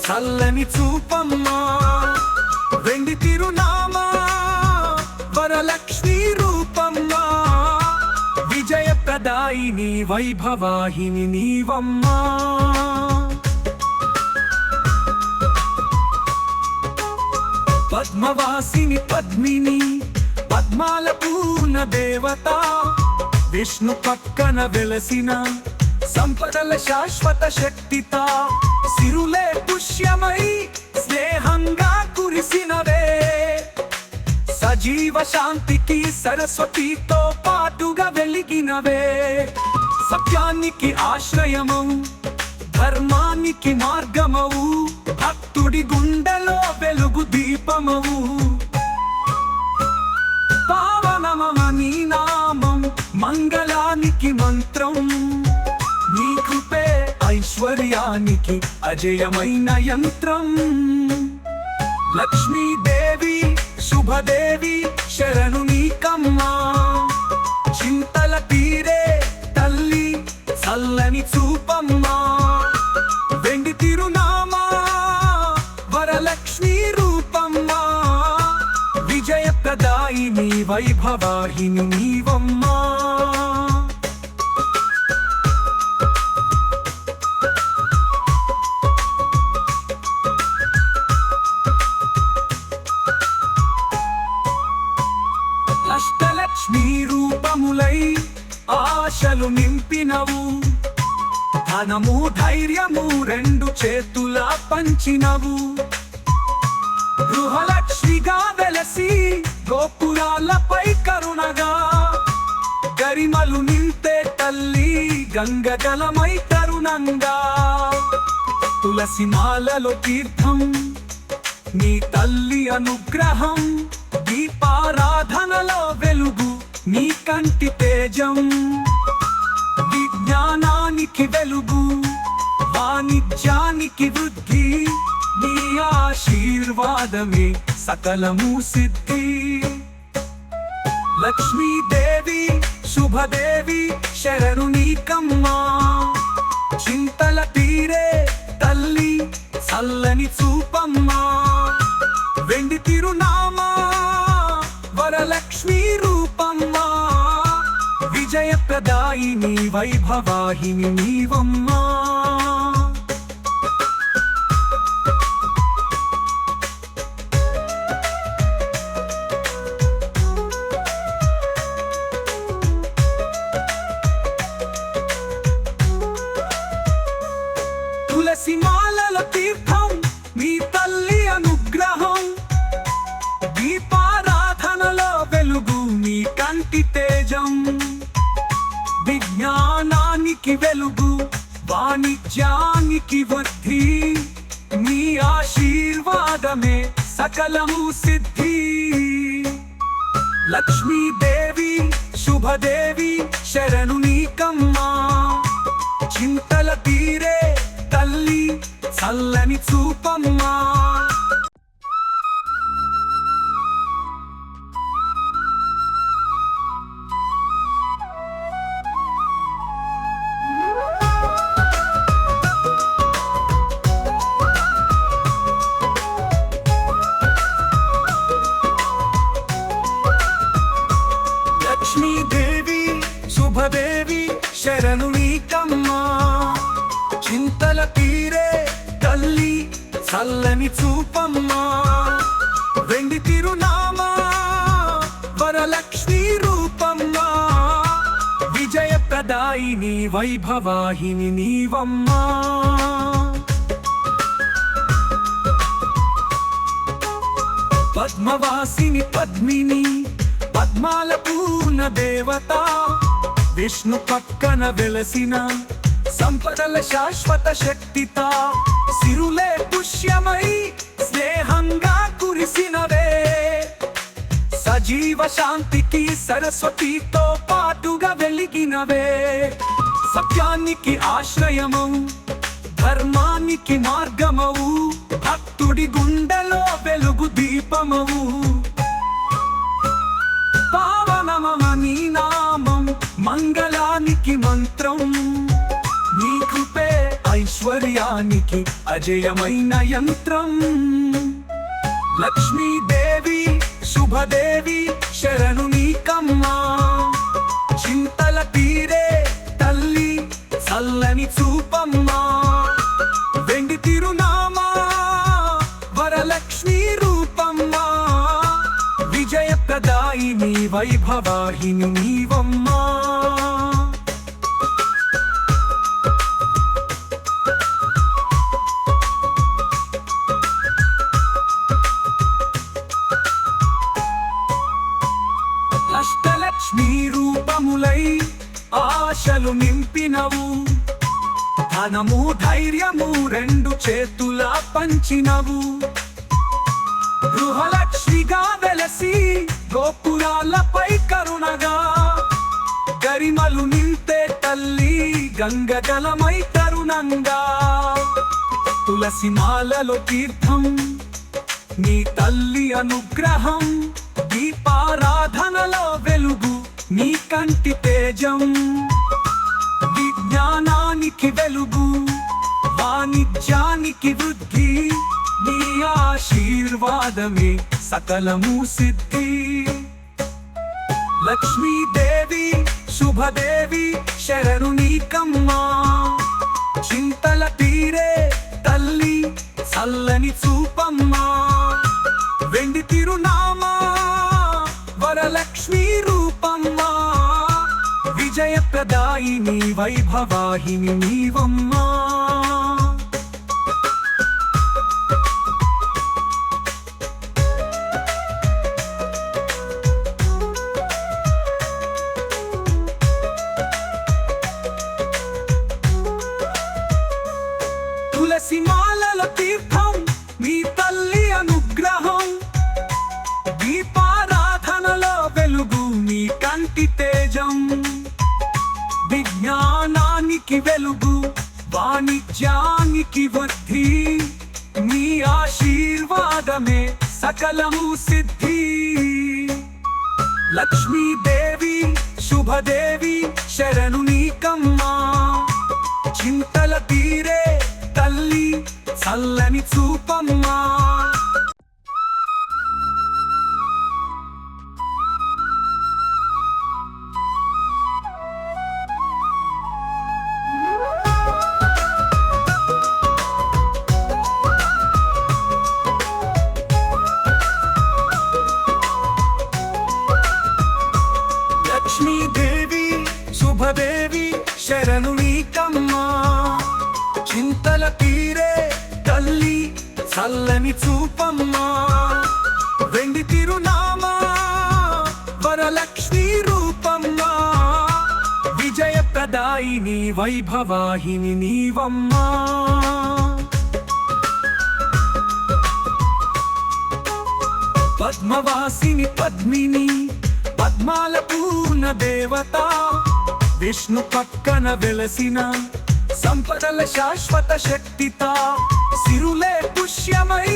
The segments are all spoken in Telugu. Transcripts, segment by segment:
చల్లని చూపమ్మా వెండి తిరునామా వరలక్ష్మీ రూపమ్మా విజయప్రదాయిని వైభవాహిని నీవమ్మా పద్మవాసిని పద్మిని పద్మాల పూర్ణ దేవత విష్ణు పక్కన వెలసిన సంపదల శాశ్వత శక్తిత సిరులే పుష్యమై స్నేహంగా కురిసినవే సజీవ శాంతికి సరస్వతితో పాటుగా వెలిగినవే సత్యానికి ఆశ్రయమవు ధర్మానికి మార్గమవు భక్తుడి గుండెలో వెలుగు దీపమవు పావనమమ నీ నామం మంగళానికి మంత్రం నీ కృపే ఐశ్వర్యానికి అజేయమైన యంత్రం లక్ష్మీదేవి శుభదేవి శరణు నీకమ్మా చింతల తీరే తల్లి చల్లని చూపమ్మా వెండి తిరునామా వరలక్ష్మీ రూపమ్మా విజయప్రదాయిని వైభవాహిని నీవమ్మా అష్టలక్ష్మీ రూపములై ఆశలు నింపినవు ధనము ధైర్యము రెండు చేతులా పంచినవు గృహలక్ష్మిగా వెలసి గోపురాలపై కరుణగా గరిమలు నింపే తల్లి గంగజలమై తరుణంగా తులసి మాలలో తీర్థం నీ తల్లి అనుగ్రహం దీపారాధనలో వెలుగు నీ కంటి తేజం విజ్ఞానానికి వెలుగు వాణిజ్యానికి వృద్ధి నీ ఆశీర్వాదమే సకలము సిద్ధి లక్ష్మీదేవి శుభదేవి శరణు నీకమ్మా చింతల తీరే తల్లి చల్లని చూపమ్మా వెండి తిరునామా వరలక్ష్మీ రూపమ్మా విజయప్రదాయిని వైభవాహిని నీవమ్మా తులసి మాలల తీర్థం నీ తల్లి అనుగ్రహం దీపారాధనలో వెలుగు నీ కంటి తేజం విజ్ఞానానికి వెలుగు వాణిజ్యానికి వృద్ధి నీ ఆశీర్వాదమే సకలము సిద్ధి లక్ష్మీదేవి శుభదేవి శరణు నీకమ్మా చింతల తీరే తల్లి చల్లని చూపమ్మా లక్ష్మీదేవి శుభదేవి శరణు నీకమ్మా చింతల తీరే తల్లి చల్లని చూపమ్మా వెండి తిరునామా వరలక్ష్మీ రూపమ్మా విజయప్రదాయిని వైభవాహిని నీవమ్మా పద్మవాసిని పద్మిని పద్మాల పూర్ణ దేవత విష్ణు పక్కన వెలసిన సంపదల శాశ్వత శక్తిత సిరులే పుష్యమై స్నేహంగా కురిసినవే సజీవ శాంతికి సరస్వతితో పాటుగా వెలిగినవే సత్యానికి ఆశ్రయమవు ధర్మానికి మార్గమవు భక్తుడి గుండెలో వెలుగు దీపమవు పావనమమ నీ నామం మంగళానికి మంత్రం నీ కృపే ఐశ్వర్యానికి అజయమైన యంత్రం. లక్ష్మీదేవి శుభదేవి శరణు నీకమ్మా, చింతల తీరే తల్లి చల్లని చూపమ్మా. వెండి తిరునామా వరలక్ష్మీ రూపమ్మా, విజయప్రదాయిని వైభవాహిని నీవమ్మా. అష్టలక్ష్మీ రూపములై ఆశలు నింపినవు, ధనము ధైర్యము రెండు చేతులా పంచినవు. గృహలక్ష్మిగా వెలసి గోపురాలపై కరుణగా, గరిమలు నింతే తల్లి గంగజలమై తరుణంగా. తులసి మాలలో తీర్థం నీ తల్లి అనుగ్రహం, దీపారాధనలో వెలుగు నీ కంటి తేజం. విజ్ఞానానికి వెలుగు వాణిజ్యానికి వృద్ధి, నీ ఆశీర్వాదమే సకలము సిద్ధి. లక్ష్మీదేవి శుభదేవి శరణు నీకమ్మా, చింతల తీరే తల్లి చల్లని చూపమ్మా. వెండి తిరునామా వరలక్ష్మీ రూపమ్మా, విజయప్రదాయిని వైభవాహిని నీవమ్మా. తులసి మాలలో తీర్థం నీ తల్లి అనుగ్రహం, దీపారాధనలో వెలుగు నీ కంటి తేజం. విజ్ఞానానికి వెలుగు వాణిజ్యానికి వృద్ధి, నీ ఆశీర్వాదమే సకలము సిద్ధి. లక్ష్మీదేవి శుభదేవి శరణు నీకమ్మా, చింతల తీరే తల్లి చల్లని చూపమ్మా. లక్ష్మీదేవి శుభదేవి శరణు నీకమ్మా, చింతల తీరే తల్లి చల్లని చూపమ్మా. వెండి తిరునామా వరలక్ష్మీ రూపమ్మా, విజయప్రదాయిని వైభవాహిని నీవమ్మా. పద్మవాసిని పద్మిని పద్మాల పూర్ణ దేవత, విష్ణు పక్కన వెలసిన సంపదల శాశ్వత శక్తిత. సిరులే పుష్యమై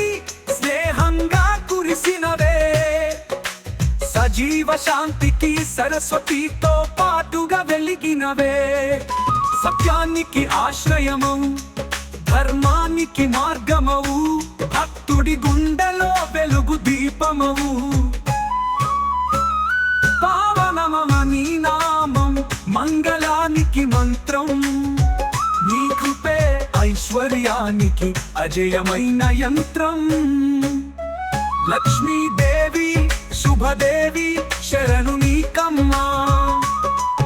స్నేహంగా కురిసినవే, సజీవ శాంతికి సరస్వతితో పాటుగా వెలిగినవే. సత్యానికి ఆశ్రయమవు ధర్మానికి మార్గమవు, భక్తుడి గుండెలో వెలుగు దీపమవు. పావనమమ నీ నామం మంగళానికి మంత్రం, నీ కృపే ఐశ్వర్యానికి అజయమైన యంత్రం. లక్ష్మీదేవి శుభదేవి శరణు నీకమ్మా,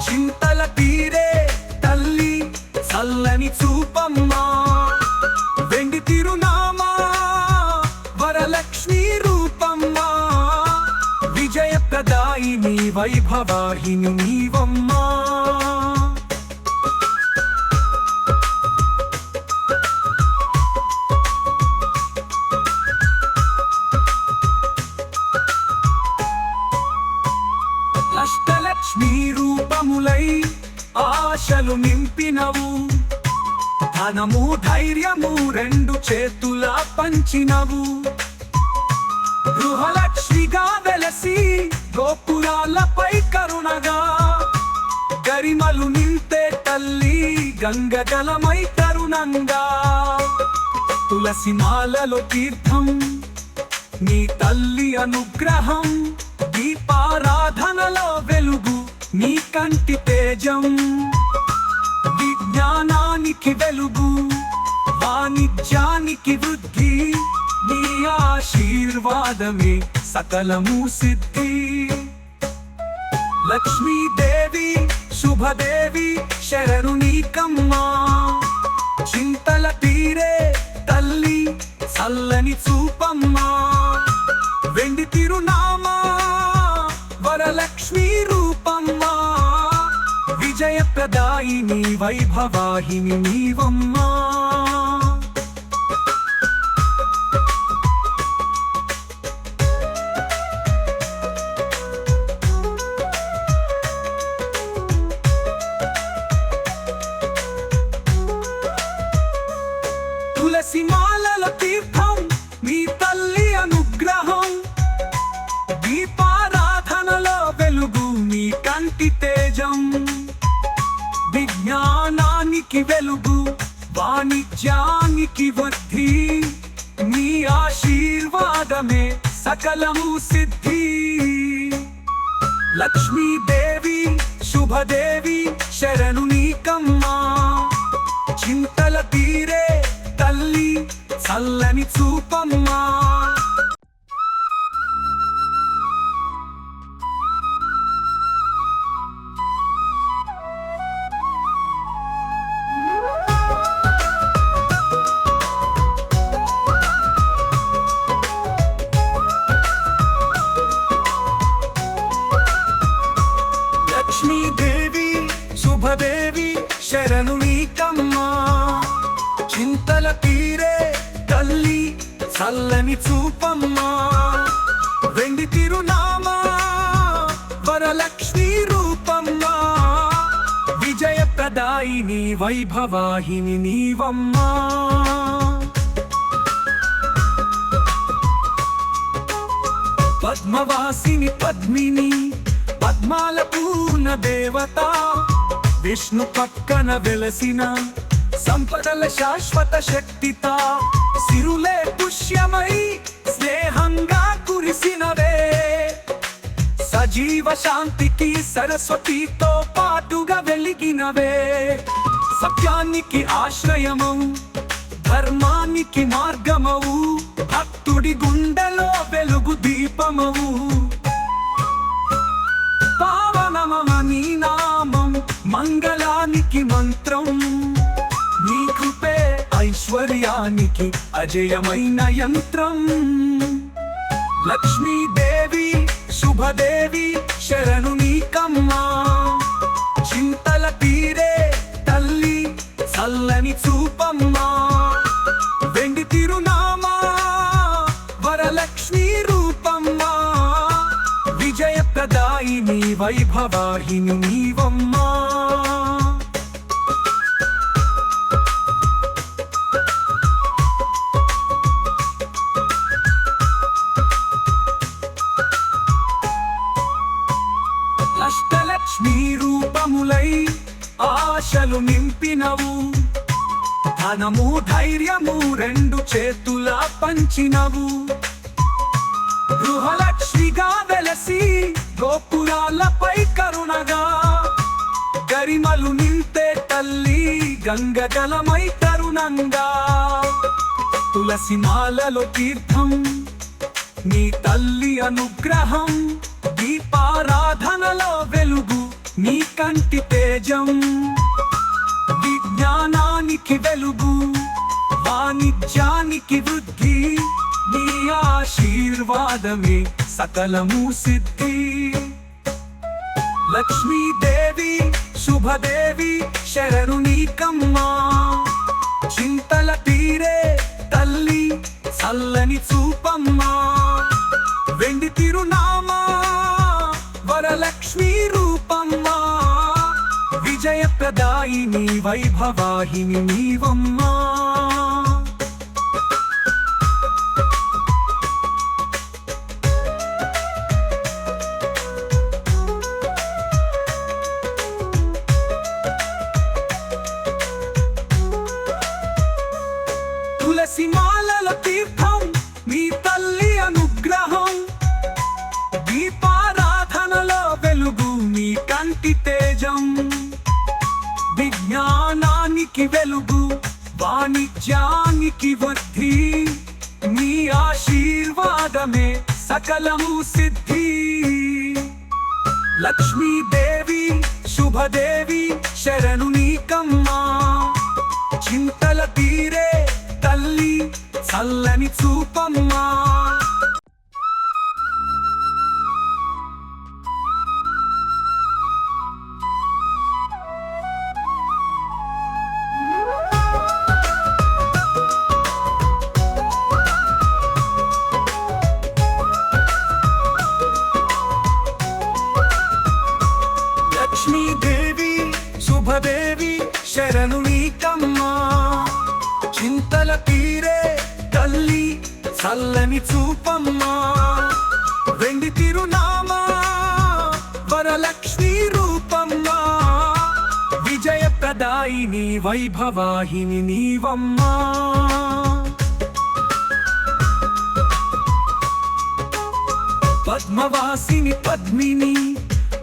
చింతల తీరే తల్లి చల్లని చూపమ్మా. వెండి తిరునామా వరలక్ష్మీ రూపమ్మా, విజయప్రదాయిని వైభవాహిని నీవమ్మా. అష్టలక్ష్మీ రూపములై ఆశలు నింపినవు, ధనము ధైర్యము రెండు చేతులా పంచినవు. గృహలక్ష్మిగా వెలసి గోపురాలపై కరుణగా, గరిమలు నింతే తల్లి గంగజలమై తరుణంగా. తులసి మాలలో తీర్థం నీ తల్లి అనుగ్రహం, దీపారాధనలో వెలుగు నీ కంటి తేజం. విజ్ఞానానికి వెలుగు, వాణిజ్యానికి వృద్ధి, నీ ఆశీర్వాదమే సకలము సిద్ధి. లక్ష్మీదేవి శుభదేవి శరణు నీకమ్మా, చింతల తీరే తల్లి చల్లని చూపమ్మా. వెండి తిరునామా వరలక్ష్మీ రూపమ్మా, విజయప్రదాయిని వైభవాహిని నీవమ్మా. తులసి మాలల తీర్థం నీ తల్లి అనుగ్రహం, దీపారాధనలో వెలుగు నీ కంటి తేజం. విజ్ఞానానికి వెలుగు, వాణిజ్యానికి వృద్ధి, నీ ఆశీర్వాదమే సకలము సిద్ధి. లక్ష్మీదేవి శుభదేవి శరణు నీకమ్మా, చింతల తీరే తల్లి చల్లని చూపమ్మా. లక్ష్మీదేవి శుభదేవి శరణు నీకమ్మా, చింతల తీరే తల్లి చల్లని చూపమ్మా. వెండి తిరునామా వరలక్ష్మీ రూపమ్మా, విజయప్రదాయిని వైభవాహిని నీవమ్మా. పద్మవాసిని పద్మిని పద్మాల పూర్ణ దేవత, విష్ణు పక్కన వెలసిన సంపదల శాశ్వత శక్తిత. సిరులే పుష్యమై స్నేహంగా కురిసినవే, సజీవ శాంతికి సరస్వతితో పాటుగా వెలిగినవే. సత్యానికి ఆశ్రయమౌ, ధర్మానికి మార్గమవు, భక్తుడి గుండెలో వెలుగు దీపమవు. పావనమమ నీ నామం మంగళానికి మంత్రం, నీ కృపే ఐశ్వర్యానికి అజయమైన యంత్రం. లక్ష్మీదేవి శుభదేవి శరణు నీకమ్మా, చింతల తీరే తల్లి చల్లని చూపమ్మా. వెండి తిరునామా వరలక్ష్మీ రూపమ్మా, విజయప్రదాయిని వైభవాహిని నీవమ్మా. అష్టలక్ష్మీ రూపములై ఆశలు నింపినవు, ధనము ధైర్యము రెండు చేతులా పంచినవు. గృహలక్ష్మిగా వెలసి గోపురాలపై కరుణగా, గరిమలు నింపే తల్లి గంగజలమై తరుణంగా. తులసి మాలలో తీర్థం నీ తల్లి అనుగ్రహం, దీపారాధనలో వెలుగు నీ కంటి తేజం. విజ్ఞానానికి వెలుగు, వాణిజ్యానికి వృద్ధి, నీ ఆశీర్వాదమే సకలము సిద్ధి. లక్ష్మీదేవి శుభదేవి శరణు నీకమ్మా, చింతల తీరే తల్లి చల్లని చూపమ్మా. వెండి తిరునామా వరలక్ష్మీ రూపమ్మా, విజయప్రదాయిని వైభవాహిని నీవమ్మా. తులసి మా వాణిజ్యానికి వృద్ధి నీ ఆశీర్వాదమే సకలము సిద్ధి లక్ష్మీదేవి శుభదేవి శరణు నీకమ్మా చింతల తీరే తల్లి చల్లని చూపమ్మా లక్ష్మీదేవి శుభదేవి శరణు నీకమ్మా చింతల తీరే తల్లి చల్లని చూపమ్మా వెండి తిరునామా వరలక్ష్మీ రూపమ్మా విజయప్రదాయిని వైభవాహిని నీవమ్మా పద్మవాసిని పద్మిని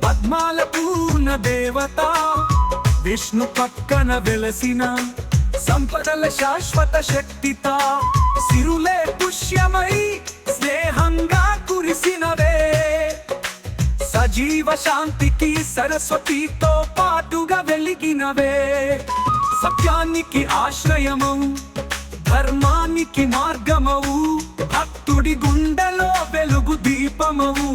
పద్మాల పూర్ణ దేవత విష్ణు పక్కన వెలసిన సంపదల శాశ్వత శక్తిత సిరులే పుష్యమై స్నేహంగా కురిసినవే సజీవ శాంతికి సరస్వతితో పాటుగా వెలిగినవే సత్యానికి ఆశ్రయము ధర్మానికి మార్గమవు భక్తుడి గుండెలో వెలుగు దీపమవు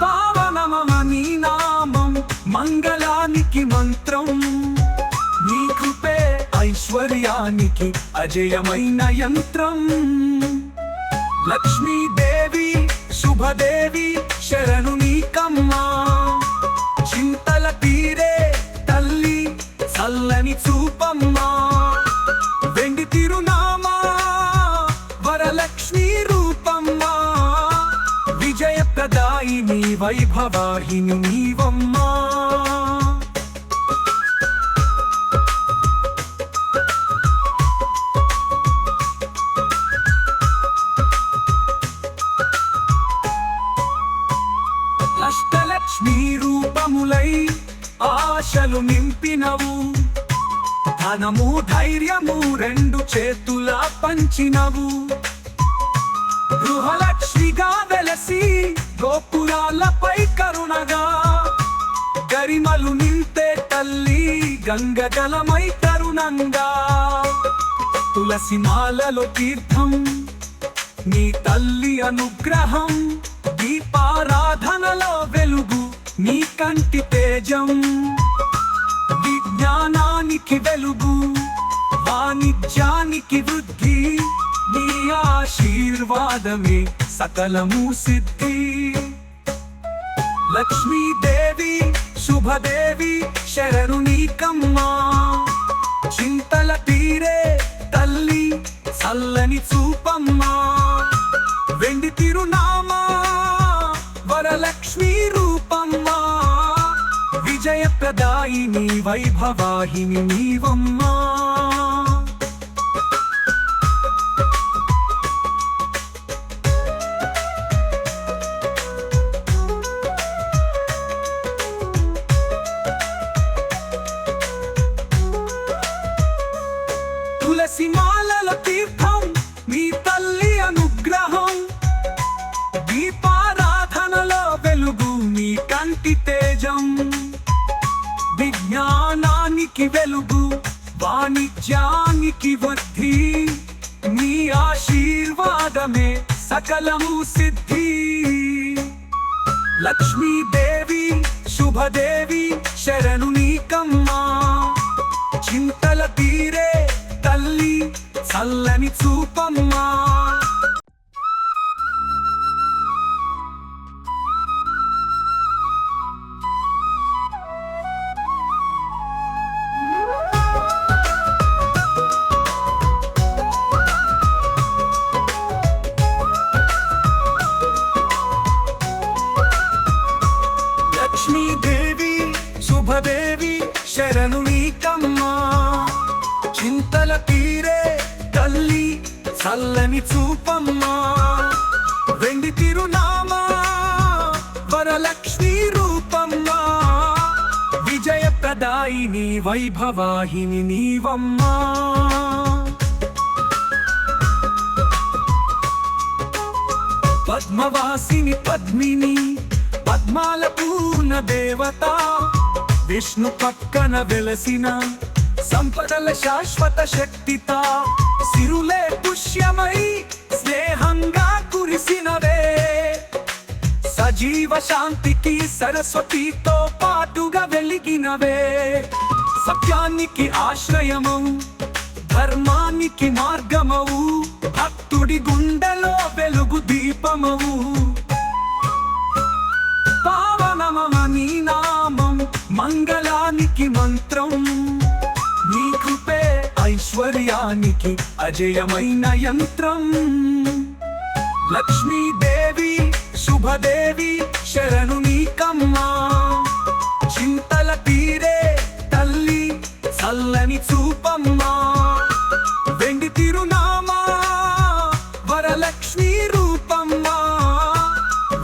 పావనమని నామం మంగళానికి మంత్రం నీ కృపే ఐశ్వర్యానికి అజయమైన యంత్రం లక్ష్మీదేవి శుభదేవి శరణు నీకమ్మా చింతల తీరే తల్లి చల్లని చూపమ్మా వెండి తిరునామా వరలక్ష్మీ రూపమ్మా విజయప్రదాయిని వైభవాహిని నీవమ్మా అష్టలక్ష్మీ రూపములై ఆశలు నింపినవు ధనము ధైర్యము రెండు చేతుల పంచినవు గృహలక్ష్మిగా వెలసి గోపురాలపై కరుణగా గరిమలు నింతే తల్లి గంగజలమై తరుణంగా తులసి మాలలో తీర్థం నీ తల్లి అనుగ్రహం దీపారాధనలో వెలుగు నీ కంటి తేజం విజ్ఞానానికి వెలుగు వాణిజ్యానికి వృద్ధి నీ ఆశీర్వాదమే సకలము సిద్ధి లక్ష్మీదేవి శుభదేవి శరణు నీకమ్మా చింతల తీరే తల్లి చల్లని చూపమ్మా వెండి తిరునామా వరలక్ష్మీ రూపమ్మా విజయప్రదాయిని వైభవాహిని నీవమ్మా తులసి మాలల తీర్థం నీ తల్లి అనుగ్రహం దీపారాధనలో వెలుగు నీ కంటి తేజం విజ్ఞానానికి వెలుగు వాణిజ్యానికి వృద్ధి నీ ఆశీర్వాదమే సకలము సిద్ధి లక్ష్మీదేవి శుభదేవి శరణు నీకమ్మా చింతల తీరే తల్లి చల్లని చూపమ్మా లక్ష్మీదేవి శుభదేవి శరణు నీకమ్మా చింతల తీరే తల్లి చల్లని చూపమ్మా వెండి తిరునామా వరలక్ష్మీ రూపమ్మా విజయప్రద విజయప్రదాయిని వైభవాహిని నీవమ్మా. పద్మవాసిని పద్మిని పద్మాల పూర్ణ దేవత, విష్ణు పక్కన వెలసిన సంపదల శాశ్వత శక్తిత, సిరులే పుష్యమై స్నేహంగా కురిసినవే, సజీవ శాంతికి సరస్వతితో పాటుగా వెలిగినవే, సత్యానికి ఆశ్రయమవు ధర్మానికి మార్గమవు, భక్తుడి గుండెలో వెలుగు దీపమవు. పావనమమ నీ నామం మంగళానికి మంత్రం, నీ కృపే ఐశ్వర్యానికి అజేయమైన యంత్రం. లక్ష్మీదేవి శుభదేవి శరణు నీకమ్మా, చింతల తీరే తల్లి చల్లని చూపమ్మా, వెండి తిరునామా వరలక్ష్మీ రూపమ్మా,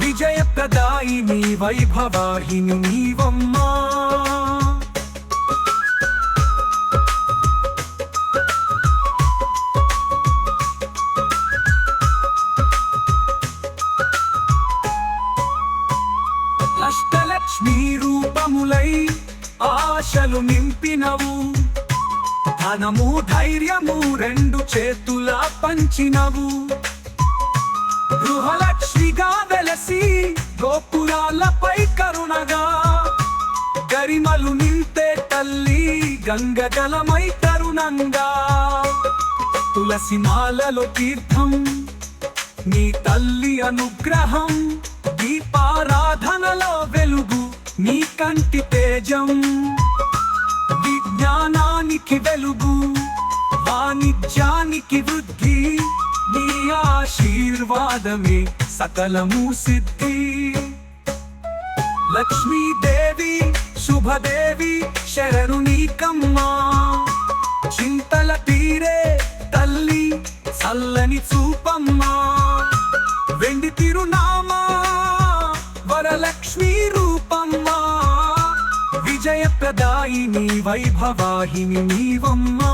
విజయప్రదాయిని వైభవాహిని నీవమ్మా. అష్టలక్ష్మీ రూపములై ఆశలు నింపినవు, ధనము ధైర్యము రెండు చేతులా పంచినవు, గృహలక్ష్మిగా వెలసి గోపురాలపై కరుణగా, గరిమలు నింపే తల్లి గంగజలమై తరుణంగా, తులసి మాలలో తీర్థం నీ తల్లి అనుగ్రహం, దీపారాధనలో వెలుగు నీ కంటి తేజం, విజ్ఞానానికి వెలుగు వాణిజ్యానికి వృద్ధి, నీ ఆశీర్వాదమే సకలము సిద్ధి. లక్ష్మీదేవి శుభదేవి శరణు నీకమ్మా, చింతల తీరే తల్లి చల్లని చూపమ్మా, వెండి తిరునామా వరలక్ష్మీ రూపమ్మా, విజయప్రదాయిని వైభవాహిని నీవమ్మా.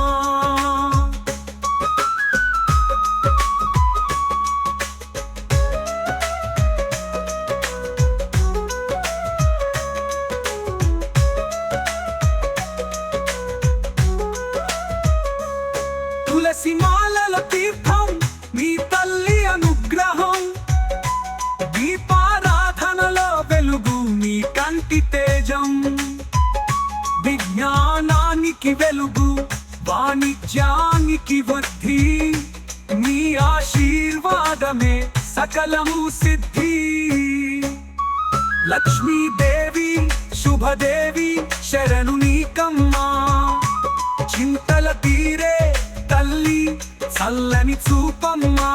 తులసి మాలల తీర్థం నీ తల్లి అనుగ్రహం, దీపారాధనలో వెలుగు నీ కంటి తేజం, విజ్ఞానానికి వెలుగు వాణిజ్యానికి వృద్ధి, నీ ఆశీర్వాదమే సకలము సిద్ధి. లక్ష్మీదేవి శుభదేవి శరణు నీకమ్మా, చింతల తీరే తల్లి చల్లని చూపమ్మా.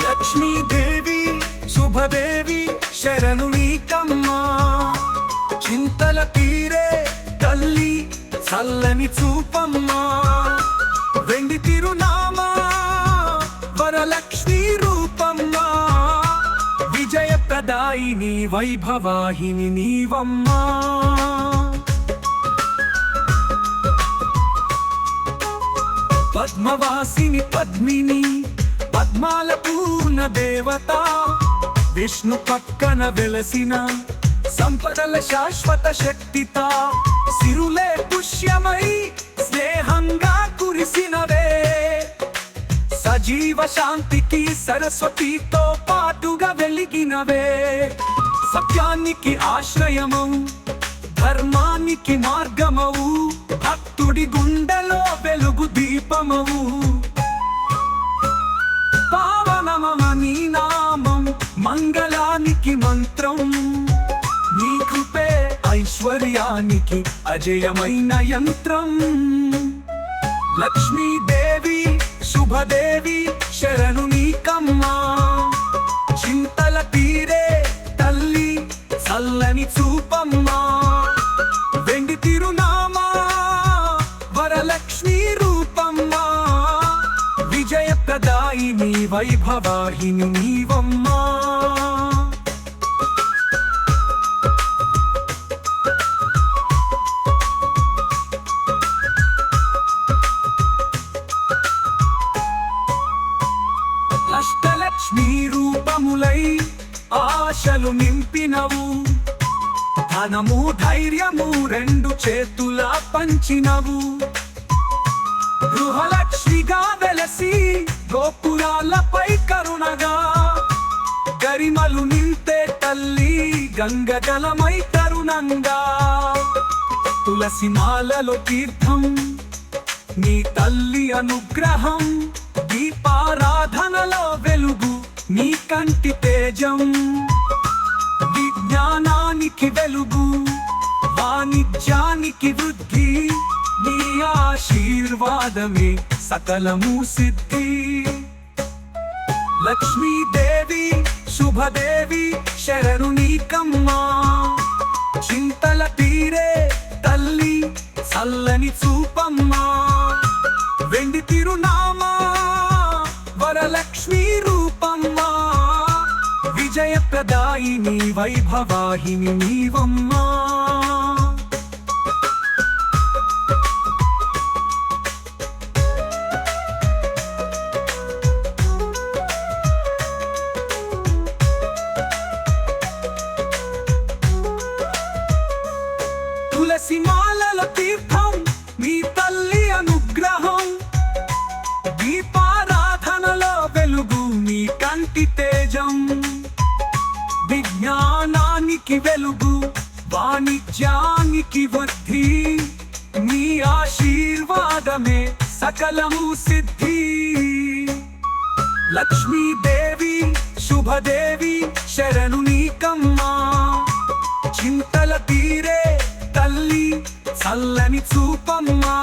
లక్ష్మీదేవి శుభదేవి శరణు నీకమ్మా, చింతల తీరే తల్లి చల్లని చూపమ్మా, వెండి తిరునామా వరలక్ష్మీ రూపమ్మా, విజయప్రదాయిని వైభవాహిని నీవమ్మా. పద్మవాసిని పద్మిని పద్మాల పూర్ణ దేవత, విష్ణు పక్కన వెలసిన సంపదల శాశ్వత శక్తిత, సిరులే పుష్యమై స్నేహంగా కురిసినవే, సజీవ శాంతికి సరస్వతితో పాటుగా వెలిగినవే, సత్యానికి ఆశ్రయమవు ధర్మానికి మార్గమవు, భక్తుడి గుండెలో వెలుగు దీపమవు. పావనమమ నీ నామం మంగళానికి మంత్రం, నీ కృపే ఐశ్వర్యానికి అజేయమైన యంత్రం. లక్ష్మీదేవి శుభదేవి శరణు నీకమ్మా, చింతల తీరే చల్లని చూపమ్మా వెండి తిరునామా వరలక్ష్మి రూపమ్మా విజయప్రదాయిని వైభవాహిని నీవమ్మా అష్టలక్ష్మి రూపములై ఆశలు నింపినవు ధనము ధైర్యము రెండు చేతులా పంచినవు గృహలక్ష్మిగా వెలసి గోపురాలపై కరుణగా గరిమలు నింతే తల్లి గంగజలమై తరుణంగా తులసి మాలలో తీర్థం నీ తల్లి అనుగ్రహం దీపారాధనలో వెలుగు నీ కంటి తేజం విజ్ఞానానికి వెలుగు వాణిజ్యానికి వృద్ధి నీ ఆశీర్వాదమే సకలము సిద్ధి లక్ష్మీదేవి శుభదేవి శరణు నీకమ్మా చింతల తీరే తల్లి చల్లని చూపమ్మా వెండి తిరునామా వరలక్ష్మి రూపమ్మా విజయప్రదాయిని వైభవాహిని నీవమ్మా తులసి మాలలో తీర్థం నీ తల్లి అనుగ్రహం దీపారాధనలో వెలుగు నీ కంటి తేజం విజ్ఞానానికి వెలుగు వాణిజ్యానికి వృద్ధి నీ ఆశీర్వాదమే సకలము సిద్ధి లక్ష్మీదేవి శుభదేవి శరణు నీకమ్మా చింతల తీరే తల్లి చల్లని చూపమ్మా